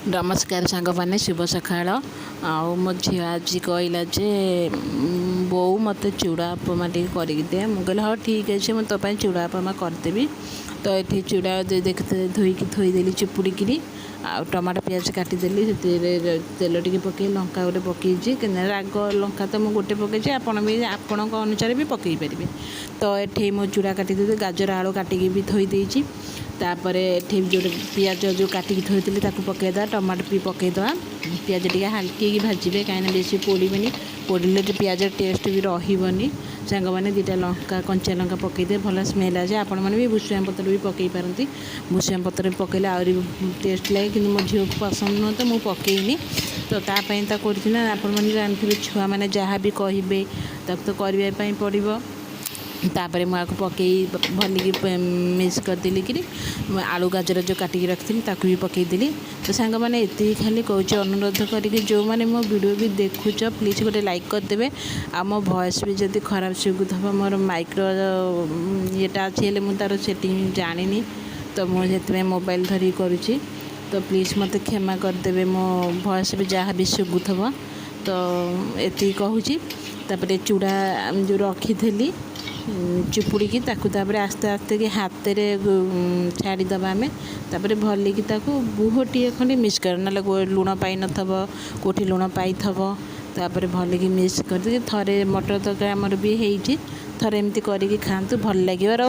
नमस्कार सांग मैंने शुभ सकाळ मो झी आज कहला जे बो मत चूड़ा उपमा टे करदे मुझे हाँ ठीक अच्छे मुझे तो चूड़ा उपमा करदेवी। तो ये चूड़ा देखते धोईकी थोईदेली चिपुड़ी आ टमाटो पियाज काटिदेली तेल टे पकई लंका गोटे पकईची राग लंका तो मुझे गोटे पकईची आपण भी आपण अनुसार भी पकई पारे। तो ये मो चूड़ा काटिदे गाजर आलू काटिकी भी थोईदेची तापर ये जो पियाज जो काटिकी थोड़ी पकईदा टमाटो भी पकईदे पियाज टे हल्की भाजबे कहीं बेसी पोड़े पोड़े पियाज टेस्ट भी रही सांग मैंने दुटा लंका कंचा लंका पकईदे भल स्मेल आसे आपण मैंने भी भुसुआ पत्र भी पकई पारती भुसुआ पत्र भी पकईले आहरी टेस्ट लगे कि मो झील को पसंद नुह तो मुझे पकईनी। तो तापाई करना आपण मैंने जानते छुआ मैंने जहाँ भी कहे तो करने पड़ो। तापर मुझे पकई भलिकी मिक्स करदेली कि आलू गाजर जो काटिकी रखी ताकू भी पकईदेली। तो सांग मैंने ये खाली कौच अनुरोध करके जो मैंने मो वीडियो भी देखुच प्लीज गोटे लाइक करदे आ मो वॉइस भी जब खराब शुभुथ मोर माइक्रो येटा अच्छी मुझे तार सेटिंग जानी तो मुझे मोबाइल धरी करुँची। तो प्लीज़ मत क्षमा करदे मो वॉइस भी जहाँ भी शुभुथ। तो ये कहूँ तापर चूड़ा जो रखी चिपुड़ी की आस्ते आस्ते कि हाथ में छाड़ीदबा आम तापर भलिकी बुहटे खंडे मिक्स कर ना लुण पाई नथब कोठी लुण पाई तापर भलिकी मिक्स कर थे मटर तक आमर भी होती थरे एमती करके खातु भल लगे।